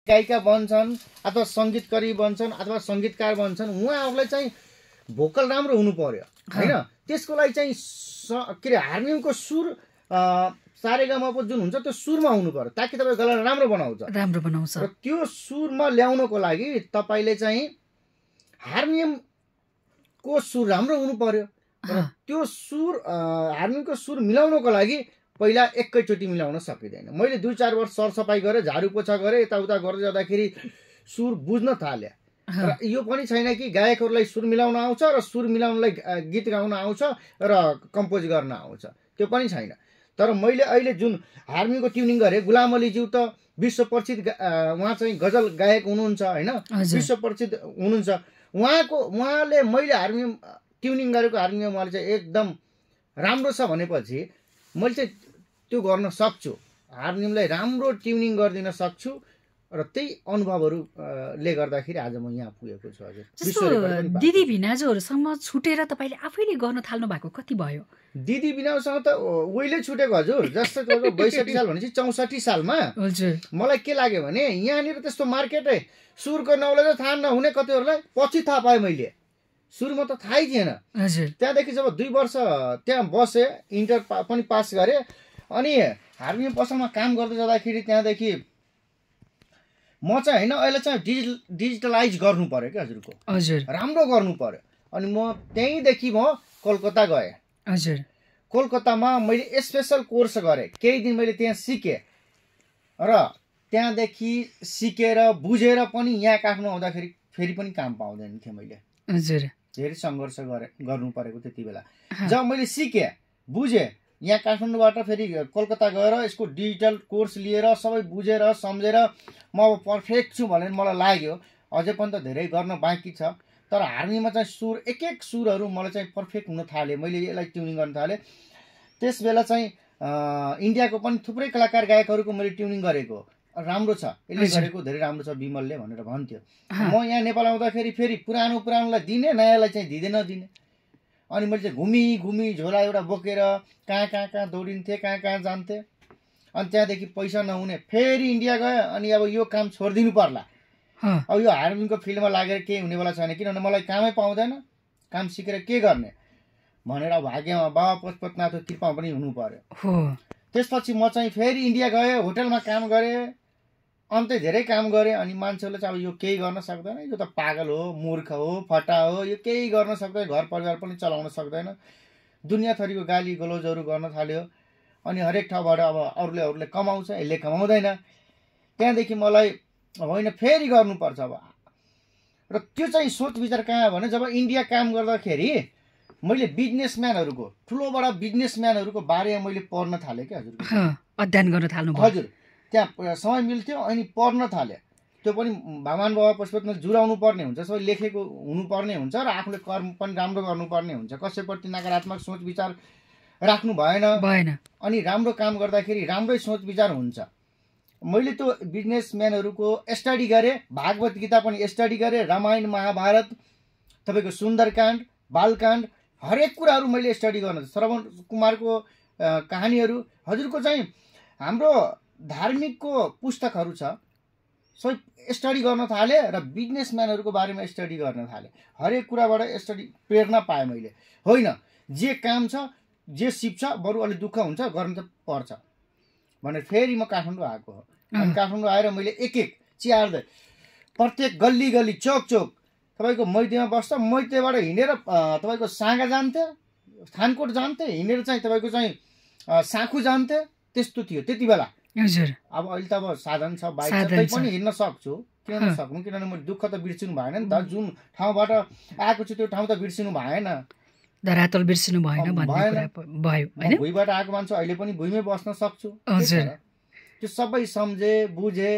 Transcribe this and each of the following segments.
गायिका बन्छन् अथवा सङ्गीतकारी बन्छन् अथवा सङ्गीतकार बन्छन्, उहाँहरूलाई चाहिँ भोकल राम्रो हुनु पर्यो होइन। त्यसको लागि चाहिँ के अरे हार्मोनियमको सुर सारेगामाको जुन हुन्छ त्यो सुरमा हुनु पर्यो, ताकि तपाईँ गलालाई राम्रो बनाउँछ। र त्यो सुरमा ल्याउनको लागि तपाईँले चाहिँ हार्मोनियमको सुर राम्रो हुनु पर्यो। र त्यो सुर हार्मोनियमको सुर मिलाउनको लागि पहिला एकैचोटि मिलाउन सकिँदैन। मैले 2-4 वर्ष सरसफाइ गरेँ, झाडु पोछा गरेँ, यताउता गर्दै जाँदाखेरि सुर बुझ्न थाल्यो। र यो पनि छैन कि गायकहरूलाई सुर मिलाउन आउँछ र सुर मिलाउनलाई गीत गाउन आउँछ र कम्पोज गर्न आउँछ, त्यो पनि छैन। तर मैले अहिले जुन हार्मोनियमको ट्युनिङ गरेँ, गुलाम अलीज्यू त विश्व प्रसिद्ध उहाँ चाहिँ गजल गायक हुनुहुन्छ होइन, विश्व प्रसिद्ध हुनुहुन्छ। उहाँले मैले हार्मोनियम ट्युनिङ गरेको हार्मोनियम उहाँले चाहिँ एकदम राम्रो छ भनेपछि मैले चाहिँ त्यो गर्न सक्छु, हार्मोनियमलाई राम्रो ट्युनिङ गरिदिन सक्छु। र त्यही अनुभवहरूले गर्दाखेरि आज म यहाँ पुगेको छु। हजुर, दिदी भिनाजुहरूसँग छुटेर तपाईँले आफैले गर्न थाल्नु भएको कति भयो? दिदी भिनाजुसँग त उहिले छुटेको हजुर। जस्तो 62 साल भनेपछि 64 सालमा मलाई के लाग्यो भने यहाँनिर त्यस्तो मार्केटै सुरको नौले थाहा नहुने कतिहरूलाई पछि थाहा पाएँ मैले। सुरुमा त थाहै थिएन। त्यहाँदेखि जब 2 वर्ष त्यहाँ बसेँ, इन्टर पनि पास गरेँ, अनि हार्मोनियम पसलमा काम गर्दै जाँदाखेरि त्यहाँदेखि म चाहिँ होइन अहिले चाहिँ डिजिटलाइज गर्नु पर्यो क्या हजुरको, राम्रो गर्नु पर्यो। अनि म त्यहीँदेखि म कोलकाता गएँ। कोलकातामा मैले स्पेसल कोर्स गरेँ, केही दिन मैले त्यहाँ सिकेँ र त्यहाँदेखि सिकेर बुझेर पनि यहाँ काठमाडौँ आउँदाखेरि फेरि पनि काम पाउँदैन थिएँ मैले। धेरै सङ्घर्ष गर्नु परेको त्यति बेला। जब मैले सिकेँ बुझेँ, यहाँ काठमाडौँबाट फेरि कोलकाता गएर यसको डिजिटल कोर्स लिएर सबै बुझेर सम्झेर म अब पर्फेक्ट छु भनेर मलाई लाग्यो। अझै पनि त धेरै गर्न बाँकी छ, तर हार्मोनियममा चाहिँ सुर एक सुरहरू मलाई चाहिँ पर्फेक्ट हुन थाल्यो। मैले यसलाई ट्युनिङ गर्न थालेँ। त्यस बेला चाहिँ इन्डियाको पनि थुप्रै कलाकार गायकहरूको मैले ट्युनिङ गरेको, राम्रो छ यसले गरेको, धेरै राम्रो छ विमलले भनेर भन्थ्यो। म यहाँ नेपाल आउँदाखेरि फेरि पुरानोलाई दिने, नयाँलाई चाहिँ दिने। अनि मैले चाहिँ घुमी झोला एउटा बोकेर कहाँ दौडिन्थेँ, कहाँ जान्थेँ। अनि त्यहाँदेखि पैसा नहुने फेरि इन्डिया गएँ। अनि अब यो काम छोडिदिनु पर्ला, अब यो हार्मोनियमको फिल्डमा लागेर केही हुनेवाला छैन, किनभने मलाई कामै पाउँदैन, काम सिकेर के गर्ने भनेर भाग्यमा बाबा पशुपतिनाथको कृपा पनि हुनु पर्यो। त्यसपछि म चाहिँ फेरि इन्डिया गएँ, होटलमा काम गरेँ, अन्तै धेरै काम गरेँ। अनि मान्छेहरूले चाहिँ अब यो केही गर्न सक्दैन, यो त पागल हो, मूर्ख हो, फटा हो, यो केही गर्न सक्दैन, घर परिवार पनि चलाउन सक्दैन, दुनियाँ थरीको गाली गलौजहरू गर्न थाल्यो। अनि हरेक ठाउँबाट अब अरूले कमाउँछ, यसले कमाउँदैन। त्यहाँदेखि मलाई होइन फेरि गर्नुपर्छ अब। र त्यो चाहिँ सोच विचार कहाँ भने जब इन्डिया काम गर्दाखेरि मैले बिजनेसम्यानहरूको, ठुलोबडा बिजनेसम्यानहरूको बारेमा मैले पढ्न थालेँ क्या हजुर, अध्ययन गर्न थाल्नु। हजुर, त्यहाँ समय मिल्थ्यो अनि पढ्न थालेँ। त्यो पनि भगवान बाबा पशुपतिनाथ जुराउनु पर्ने हुन्छ, सबै लेखेको हुनुपर्ने हुन्छ र आफूले कर्म पनि राम्रो गर्नुपर्ने हुन्छ। कसैप्रति नकारात्मक सोच विचार राख्नु भएन। अनि राम्रो काम गर्दाखेरि राम्रै सोच विचार हुन्छ। मैले त्यो बिजनेसम्यानहरूको स्टडी गरेँ, भागवत गीता पनि स्टडी गरेँ, रामायण महाभारत, तपाईँको सुन्दरकाण्ड, बालकाण्ड, हरेक कुराहरू मैले स्टडी गर्न, श्रवण कुमारको कहानीहरू, हजुरको चाहिँ हाम्रो धार्मिकको पुस्तकहरू छ, सबै स्टडी गर्न थालेँ र बिजनेसम्यानहरूको बारेमा स्टडी गर्न थालेँ। हरेक कुराबाट स्टडी प्रेरणा पाएँ मैले। होइन, जे काम छ, जे सिप्छ, बरु अलि दुःख हुन्छ, गर्नु त पर्छ भनेर फेरि म काठमाडौँ आएको हो। अनि काठमाडौँ आएर मैले एक चियार्दै प्रत्येक गल्ली चोक तपाईँको मैतीमा बस्छ, मैतीबाट हिँडेर तपाईँको साँगा जान्थेँ, थानकोट जान्थेँ, हिँडेर चाहिँ तपाईँको चाहिँ साँखु जान्थेँ। त्यस्तो थियो त्यति बेला। अब अहिले त अब साधन छ, बाइक छ, त्यही पनि हिँड्न सक्छु, किन नसक्नु, किनभने मैले दुःख त बिर्सिनु भएन नि त। जुन ठाउँबाट आएको छु त्यो ठाउँ त बिर्सिनु भएन, धरातल बिर्सिनु भएन भन्ने कुरा भयो हैन। भुइँबाट आएको मान्छे अहिले पनि भुइँमै बस्न सक्छु। त्यो सबै सम्झे बुझे।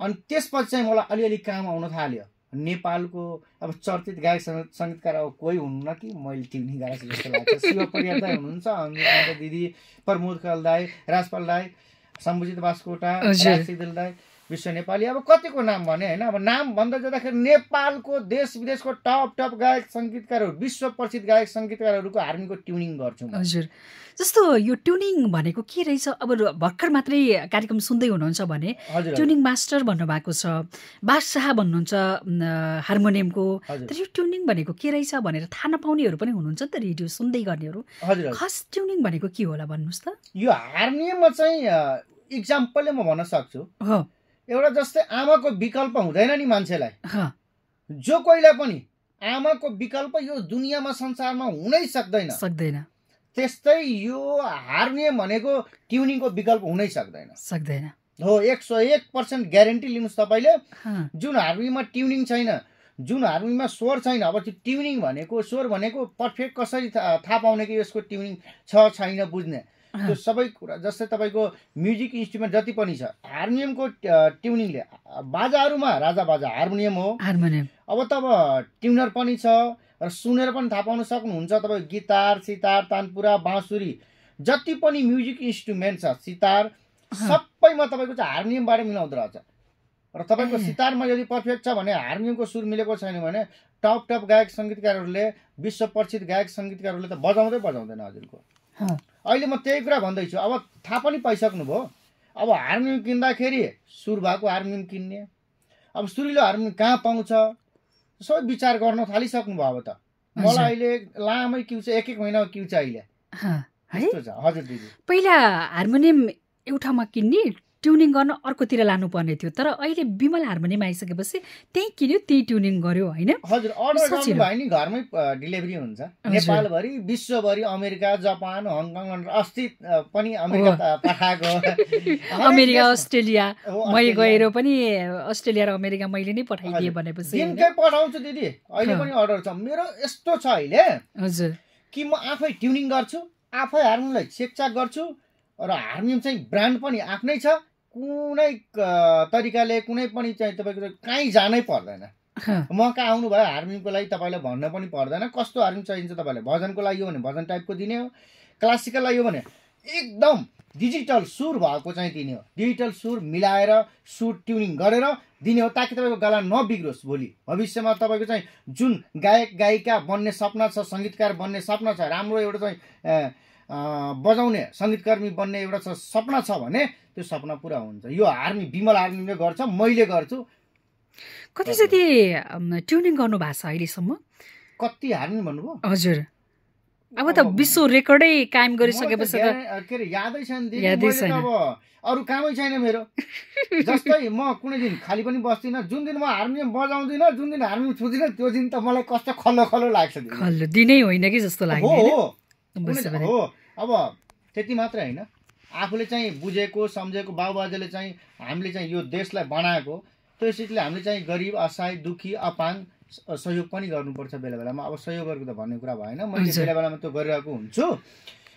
अनि त्यसपछि चाहिँ मलाई अलिअलि काम आउन थाल्यो। नेपालको अब चर्चित गायक सङ्गीतकार अब कोही हुनुहुन्न कि मैले ट्युनिङ गरेको जस्तो लाग्छ। शिव परियार दाई हुनुहुन्छ, अन्त दिदी प्रमोद खल दाई, राजपाल दाई, सम्बुजित बास्कोटा, राज सिद्धल दाई, विश्व नेपाली अब कतिको नाम भने होइन, अब नाम भन्दा जाँदाखेरि नेपालको देश विदेशको टप गायक सङ्गीतकारहरू, विश्व प्रसिद्ध गायक सङ्गीतकारहरूको हार्मोनियमको ट्युनिङ गर्छु। हजुर, जस्तो यो ट्युनिङ भनेको के रहेछ? अब भर्खर मात्रै कार्यक्रम सुन्दै हुनुहुन्छ भने ट्युनिङ मास्टर भन्नुभएको छ, बादशाह भन्नुहुन्छ हार्मोनियमको, तर यो ट्युनिङ भनेको के रहेछ भनेर थाहा नपाउनेहरू पनि हुनुहुन्छ नि त, रेडियो सुन्दै गर्नेहरू। खास ट्युनिङ भनेको के होला भन्नुहोस् त? यो हार्मोनियममा चाहिँ इक्जाम्पलले म भन्न सक्छु, एउटा जस्तै आमाको विकल्प हुँदैन नि मान्छेलाई, जो कोहीलाई पनि आमाको विकल्प यो दुनियाँमा संसारमा हुनै सक्दैन, त्यस्तै यो हार्मोनियम भनेको ट्युनिङको विकल्प हुनै सक्दैन। हो, 101% ग्यारेन्टी लिनुहोस् तपाईँले। जुन हार्मोनियममा ट्युनिङ छैन, जुन हार्मोनियममा स्वर छैन, अब त्यो ट्युनिङ भनेको, स्वर भनेको पर्फेक्ट कसरी थाहा पाउने कि यसको ट्युनिङ छ छैन बुझ्ने, त्यो सबै कुरा। जस्तै तपाईँको म्युजिक इन्स्ट्रुमेन्ट जति पनि छ, हार्मोनियमको ट्युनिङले, बाजाहरूमा राजा बाजा हार्मोनियम हो। अब तब ट्युनर पनि छ र सुनेर पनि थाहा पाउन सक्नुहुन्छ। तपाईँ गिटार, सितार, तानपुरा, बाँसुरी जति पनि म्युजिक इन्स्ट्रुमेन्ट छ, सितार सबैमा तपाईँको चाहिँ हार्मोनियमबाट मिलाउँदो रहेछ। र तपाईँको सितारमा यदि पर्फेक्ट छ भने हार्मोनियमको सुर मिलेको छैन भने टप गायक सङ्गीतकारहरूले, विश्व प्रसिद्ध गायक सङ्गीतकारहरूले त बजाउँदैन हजुरको। अहिले म त्यही कुरा भन्दैछु। अब थाहा पनि पाइसक्नुभयो, अब हार्मोनियम किन्दाखेरि सुर भएको हार्मोनियम किन्ने, अब सुरिलो हार्मोनियम कहाँ पाउँछ, सबै विचार गर्न थालिसक्नुभयो। अब त मलाई अहिले लामै क्यु छ, 1 महिनाको क्यु छ अहिले। हजुर दिदी, पहिला हार्मोनियम एउटामा किन्ने, ट्युनिङ गर्न अर्कोतिर लानुपर्ने थियो, तर अहिले विमल हार्मोनियम आइसकेपछि त्यही किन्यो, त्यही ट्युनिङ गर्यो होइन? हजुर, अर्डर गर्नु भयो नि घरमै डेलिभरी हुन्छ। नेपालभरि, विश्वभरि, अमेरिका, जापान, हङकङ, अस्ति पनि अमेरिका पठाएको, अमेरिका, अस्ट्रेलिया मैले गएर पनि अस्ट्रेलिया र अमेरिका मैले नै पठाइदिएँ भनेपछि दिनकै पठाउँछु दिदी। अहिले पनि अर्डर छ मेरो। यस्तो छ अहिले हजुर कि म आफै ट्युनिङ गर्छु, आफै हार्मोनियमलाई चेकचाक गर्छु, र हार्मोनियम चाहिँ ब्रान्ड पनि आफ्नै छ, कुनै तरिकाले कुनै पनि चाहिँ तपाईँको कहीँ जानै पर्दैन। म कहाँ आउनु भयो हार्मोनियमको लागि तपाईँलाई भन्न पनि पर्दैन। कस्तो हार्मोनियम चाहिन्छ तपाईँलाई, भजनको लागि हो भने भजन टाइपको दिने हो, क्लासिकल लागि हो भने एकदम डिजिटल सुर भएको चाहिँ दिने हो, डिजिटल सुर मिलाएर सुर ट्युनिङ गरेर दिने हो, ताकि तपाईँको गला नबिग्रोस्। भोलि भविष्यमा तपाईँको चाहिँ जुन गायक गायिका बन्ने सपना छ, सङ्गीतकार बन्ने सपना छ, राम्रो एउटा चाहिँ बजाउने सङ्गीतकर्मी बन्ने एउटा सपना छ भने त्यो सपना पुरा हुन्छ। यो विमल हार्मोनियमले गर्छ, मैले गर्छु। कति जति ट्युनिङ गर्नु भएको छ अहिलेसम्म? कति हार्मोनियम भन्नुभयो? हजुर, अब त विश्व रेकर्डै कायम गरिसकेपछि त के अरे यादै छैन। अब अरू कामै छैन मेरो। जस्तै म कुनै दिन खाली पनि बस्दिनँ, जुन दिन म हार्मोनियम बजाउँदिनँ, जुन दिन हार्मोनियम छुँदिनँ, त्यो दिन त मलाई कस्तो खल्लो लाग्छ। दिनै होइन कि जस्तो लाग्यो। हो, अब त्यति मात्रै होइन, आफूले चाहिँ बुझेको सम्झेको, बाबुबाजेले चाहिँ हामीले चाहिँ यो देशलाई बनाएको, त्यसैले हामीले चाहिँ गरिब, असहाय, दुखी, अपाङ सहयोग पनि गर्नुपर्छ बेला बेलामा। अब सहयोगहरूको त भन्ने कुरा भएन, मैले बेला बेलामा त्यो गरिरहेको हुन्छु।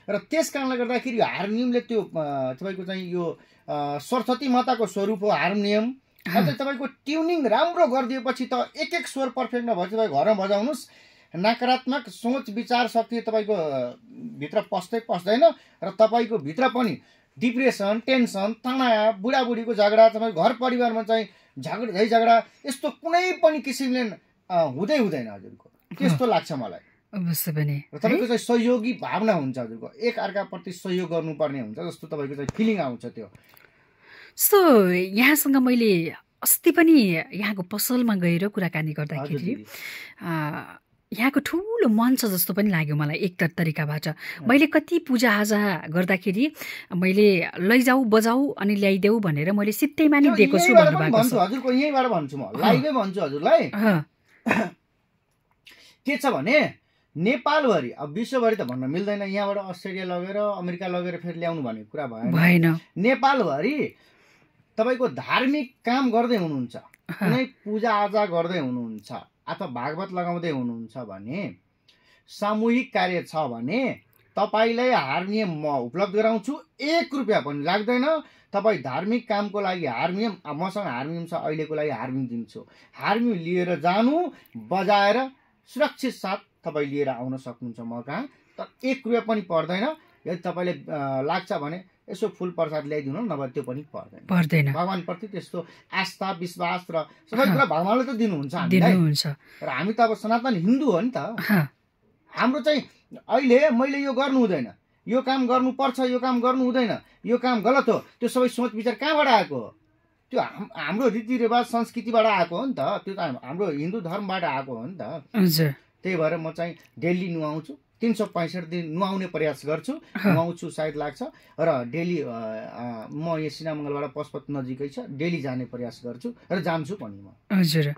र त्यस कारणले गर्दाखेरि हार्मोनियमले त्यो तपाईँको चाहिँ यो सरस्वती माताको स्वरूप हो हार्मोनियम। अझै तपाईँको ट्युनिङ राम्रो गरिदिएपछि त एक स्वर पर्फेक्ट नभए तपाईँ घरमा बजाउनुहोस्, नकारात्मक सोच विचार शक्ति तपाईँको भित्र पस्दैन र तपाईँको भित्र पनि डिप्रेसन, टेन्सन, तनाव, बुढाबुढीको झगडा, तपाईँ घर परिवारमा चाहिँ झगडा यस्तो कुनै पनि किसिमले हुँदैन हजुरको। त्यस्तो लाग्छ मलाई। तपाईँको चाहिँ सहयोगी भावना हुन्छ हजुरको, एक अर्काप्रति सहयोग गर्नुपर्ने हुन्छ जस्तो तपाईँको चाहिँ फिलिङ आउँछ। त्यो जस्तो यहाँसँग मैले अस्ति पनि यहाँको पसलमा गएर कुराकानी गर्दाखेरि यहाँको ठुलो मन छ जस्तो पनि लाग्यो मलाई एक तरिकाबाट। मैले कति पूजाआजा गर्दाखेरि मैले लैजाऊ बजाऊ अनि ल्याइदेऊ भनेर मैले सित्तैमा नि दिएको छु भन्नुभएको छ। हजुरको यहीँबाट भन्छु म, लाइभै भन्छु हजुरलाई। के छ भने नेपालभरि, अब विश्वभरि त भन्न मिल्दैन, यहाँबाट अस्ट्रेलिया लगेर अमेरिका लगेर फेरि ल्याउनु भन्ने कुरा भएन। नेपालभरि तपाईँको धार्मिक काम गर्दै हुनुहुन्छ, कुनै पूजाआजा गर्दै हुनुहुन्छ अथवा भागवत लगाउँदै हुनुहुन्छ भने, सामूहिक कार्य छ भने तपाईँलाई हार्मोनियम म उपलब्ध गराउँछु। 1 रुपियाँ पनि लाग्दैन। तपाईँ धार्मिक कामको लागि हार्मोनियम, मसँग हार्मोनियम छ, अहिलेको लागि हार्मोनियम दिन्छु। हार्मोनियम लिएर जानु, बजाएर सुरक्षित साथ तपाईँ लिएर आउन सक्नुहुन्छ म कहाँ। तर 1 रुपियाँ पनि पर्दैन। यदि तपाईँले लाग्छ भने यसो फुल प्रसाद ल्याइदिनु नभए त्यो पनि पर्दैन। भगवानप्रति त्यस्तो आस्था विश्वास र सबै कुरा भगवानले त दिनुहुन्छ हामीलाई, र हामी त अब सनातन हिन्दू हो नि त। हाम्रो चाहिँ अहिले मैले यो गर्नु हुँदैन, यो काम गर्नुपर्छ, यो काम गर्नु हुँदैन, यो काम गलत हो, त्यो सबै सोच विचार कहाँबाट आएको हो? त्यो हाम्रो रीतिरिवाज संस्कृतिबाट आएको हो नि त, त्यो त हाम्रो हिन्दू धर्मबाट आएको हो नि त। त्यही भएर म चाहिँ डेली नुहाउँछु, 365 दिन नुहाउने प्रयास गर्छु, नुहाउँछु सायद लाग्छ, र डेली म यहाँ सिनामङ्गलबाट पशुपति नजिकै छ, डेली जाने प्रयास गर्छु र जान्छु पनि म। हजुर,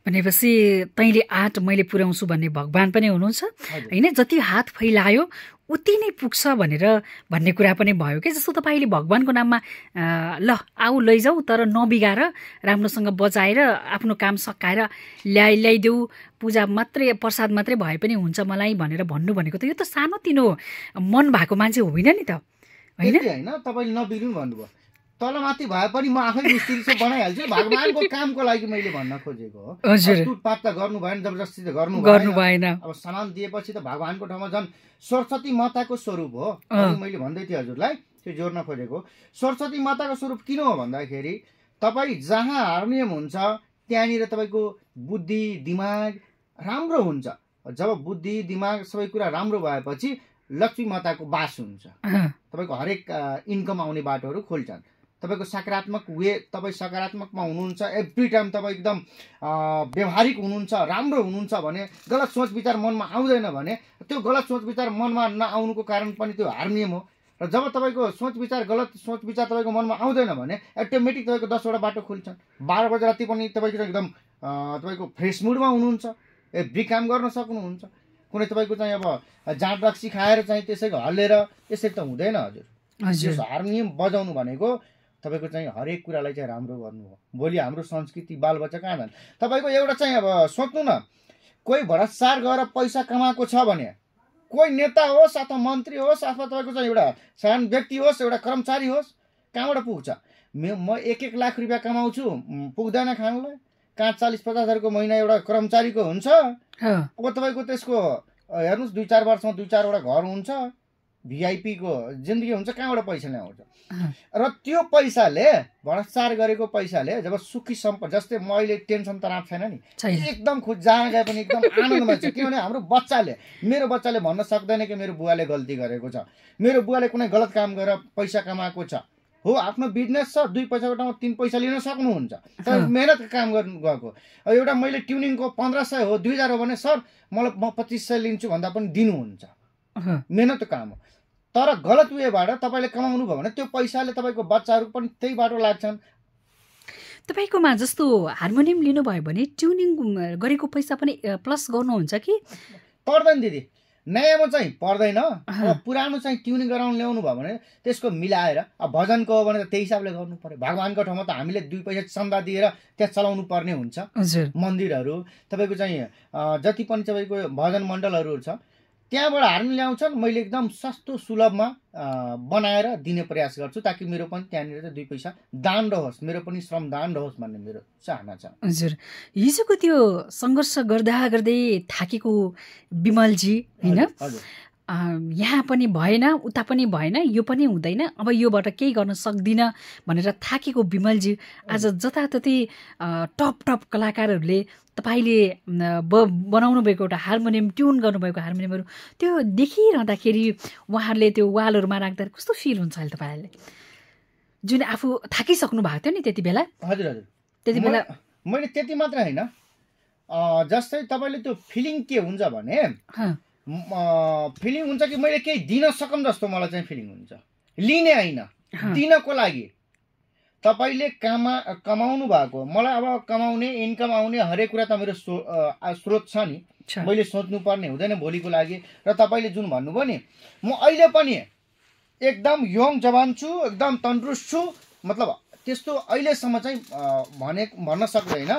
भनेपछि तैँले आँट मैले पुर्याउँछु भन्ने भगवान पनि हुनुहुन्छ होइन, जति हात फैलायो उति नै पुग्छ भन्ने कुरा पनि भयो कि। जस्तो तपाईँले भगवानको नाममा ल आऊ लैजाऊ तर नबिगाएर राम्रोसँग बजाएर आफ्नो काम सकाएर ल्याइदेऊ, पूजा मात्रै प्रसाद मात्रै भए पनि हुन्छ मलाई भनेर भन्नु भनेको त यो त सानोतिनो मन भएको मान्छे होइन नि त, होइन? तपाईँले नबिग्रिनु भन्नुभयो, तलमाथि भए पनि म आफै मिस्त्री बनाइहाल्छु, भगवानको कामको लागि मैले भन्न खोजेको हो। टुटपाट त गर्नु भएन, जबरजस्ती त गर्नु भएन। अब सामान दिएपछि त भगवानको ठाउँमा झन् सरस्वती माताको स्वरूप हो। मैले भन्दै थिएँ हजुरलाई, त्यो जोड्न खोजेको सरस्वती माताको स्वरूप किन हो भन्दाखेरि तपाईँ जहाँ हार्मोनियम हुन्छ त्यहाँनिर तपाईँको बुद्धि दिमाग राम्रो हुन्छ। जब बुद्धि दिमाग सबै कुरा राम्रो भएपछि लक्ष्मी माताको बास हुन्छ, तपाईँको हरेक इन्कम आउने बाटोहरू खोल्छन्। तपाईँको सकारात्मक तपाईँ सकारात्मकमा हुनुहुन्छ, एभ्री टाइम तपाईँ एकदम व्यवहारिक हुनुहुन्छ, राम्रो हुनुहुन्छ भने गलत सोच विचार मनमा आउँदैन भने त्यो गलत सोच विचार मनमा नआउनुको कारण पनि त्यो हार्मोनियम हो। र जब तपाईँको सोच विचार गलत सोच विचार तपाईँको मनमा आउँदैन भने अटोमेटिक तपाईँको 10वटा बाटो खुल्छन्। 12 बजे राति पनि तपाईँको एकदम तपाईँको फ्रेस मुडमा हुनुहुन्छ, एभ्री काम गर्न सक्नुहुन्छ। कुनै तपाईँको चाहिँ अब जाँड रक्सी खाएर चाहिँ त्यसैको हल्लेर यसरी त हुँदैन हजुर। हार्मोनियम बजाउनु भनेको तपाईँको चाहिँ हरेक कुरालाई चाहिँ राम्रो गर्नु हो। भोलि हाम्रो संस्कृति बालबच्चा कहाँ जान्छ? तपाईँको एउटा चाहिँ अब सोच्नु न, कोही भ्रष्टाचार गरेर पैसा कमाएको छ भने, कोही नेता होस् अथवा मन्त्री होस् अथवा तपाईँको चाहिँ एउटा सानो व्यक्ति होस्, एउटा कर्मचारी होस्, कहाँबाट पुग्छ? म 1-1 लाख रुपियाँ कमाउँछु, पुग्दैन खानलाई? कहाँ 40-50 हजारको महिना एउटा कर्मचारीको हुन्छ। अब तपाईँको त्यसको हेर्नुहोस् 2-4 वर्षमा 2-4वटा घर हुन्छ, भिआइपी को जिन्दगी हुन्छ, कहाँबाट पैसा ल्याउँछ? र त्यो पैसाले भ्रष्टाचार गरेको पैसाले जब सुखी सम्पन्न, जस्तै म अहिले टेन्सन तनाव छैन नि, एकदम जहाँ गए पनि एकदम आनन्दमा छु। किनभने हाम्रो मेरो बच्चाले भन्न सक्दैन कि मेरो बुवाले गल्ती गरेको छ, मेरो बुवाले कुनै गलत काम गरेर पैसा कमाएको छ। हो, आफ्नो बिजनेस छ, 2 पैसाको ठाउँमा 3 पैसा लिन सक्नुहुन्छ, तर मेहनत काम गर्नु गएको। एउटा मैले ट्युनिङको 1500 हो, 2000 हो भने सर मलाई म 2500 लिन्छु भन्दा पनि दिनुहुन्छ, मेहनतको काम हो। तर गलत वेबाट तपाईँले कमाउनु भयो भने त्यो पैसाले तपाईँको बच्चाहरू पनि त्यही बाटो लाग्छन्। तपाईँकोमा जस्तो हार्मोनियम लिनुभयो भने ट्युनिङ गरेको पैसा पनि प्लस गर्नुहुन्छ कि? पर्दैन दिदी, नयाँमा चाहिँ पर्दैन। पुरानो चाहिँ ट्युनिङ गराउनु ल्याउनु भयो भने त्यसको मिलाएर, अब भजनको हो भने त्यही हिसाबले गर्नु पर्यो। भगवानको ठाउँमा त हामीले 2 पैसा चन्दा दिएर त्यहाँ चलाउनु पर्ने हुन्छ। मन्दिरहरू तपाईँको चाहिँ जति पनि तपाईँको भजन मण्डलहरू छ त्यहाँबाट हार्मोनियम ल्याउँछन्, मैले एकदम सस्तो सुलभमा बनाएर दिने प्रयास गर्छु, ताकि मेरो पनि त्यहाँनिर चाहिँ 2 पैसा दान रहोस्, मेरो पनि श्रम दान रहोस् भन्ने मेरो चाहना छ। हजुर, हिजोको त्यो सङ्घर्ष गर्दै थाकेको विमलजी होइन, यहाँ पनि भएन, उता पनि भएन, यो पनि हुँदैन, अब योबाट केही गर्न सक्दिनँ भनेर थाकेको विमलजी आज जताततै टप कलाकारहरूले तपाईँले बनाउनु भएको एउटा हार्मोनियम, ट्युन गर्नुभएको हार्मोनियमहरू त्यो देखिरहँदाखेरि उहाँहरूले त्यो वालहरूमा राख्दा कस्तो फिल हुन्छ अहिले तपाईँहरूले, जुन आफू थाकिसक्नु भएको थियो नि त्यति बेला? हजुर, त्यति बेला मैले त्यति मात्र होइन, जस्तै तपाईँले त्यो फिलिङ के हुन्छ भने, फिलिङ हुन्छ कि मैले केही दिन सकौँ जस्तो मलाई चाहिँ फिलिङ हुन्छ, लिने होइन, दिनको लागि। तपाईँले कमाउनु भएको, मलाई अब कमाउने इन्कम आउने हरेक कुरा त मेरो स्रोत छ नि, मैले सोच्नु पर्ने हुँदैन भोलिको लागि। र तपाईँले जुन भन्नुभयो नि, म अहिले पनि एकदम यङ जवान छु, एकदम तन्दुरुस्त छु, मतलब त्यस्तो अहिलेसम्म चाहिँ भन्न सक्दैन,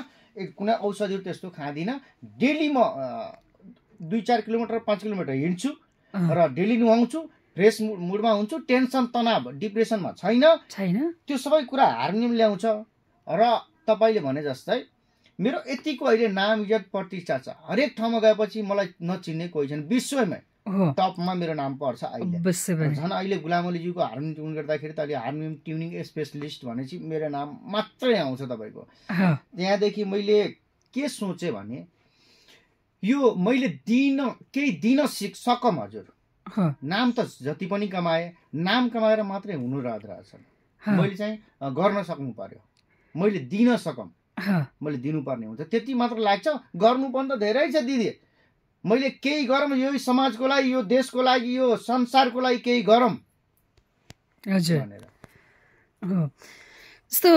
कुनै औषधिहरू त्यस्तो खाँदिनँ। डेली म 2-4 किलोमिटर 5 किलोमिटर हिँड्छु र डेली नुहाउँछु, फ्रेस मुडमा हुन्छु, टेन्सन तनाव डिप्रेसनमा छैन। त्यो सबै कुरा हार्मोनियम ल्याउँछ। र तपाईँले भने जस्तै मेरो यतिको अहिले नाम इज्जत प्रतिष्ठा छ, हरेक ठाउँमा गएपछि मलाई नचिन्ने कोही छैन विश्वमै। टपमा मेरो नाम पर्छ अहिले। झन् अहिले गुलाम अलीज्यूको हार्मोनियम ट्युन गर्दाखेरि त अहिले हार्मोनियम ट्युनिङ स्पेसलिस्ट भनेपछि मेरो नाम मात्रै आउँछ तपाईँको। त्यहाँदेखि मैले के सोचेँ भने यो मैले केही दिन सकम हजुर। नाम त जति पनि कमाएँ, नाम कमाएर मात्रै हुनु रहेछ। मैले चाहिँ गर्न सक्नु पर्यो, मैले दिन सकम, मैले दिनुपर्ने हुन्छ, त्यति मात्र लाग्छ। गर्नु पनि त धेरै छ दिदी। मैले केही गरौँ, यो समाजको लागि, यो देशको लागि, यो संसारको लागि केही गरौँ हजुर। जस्तो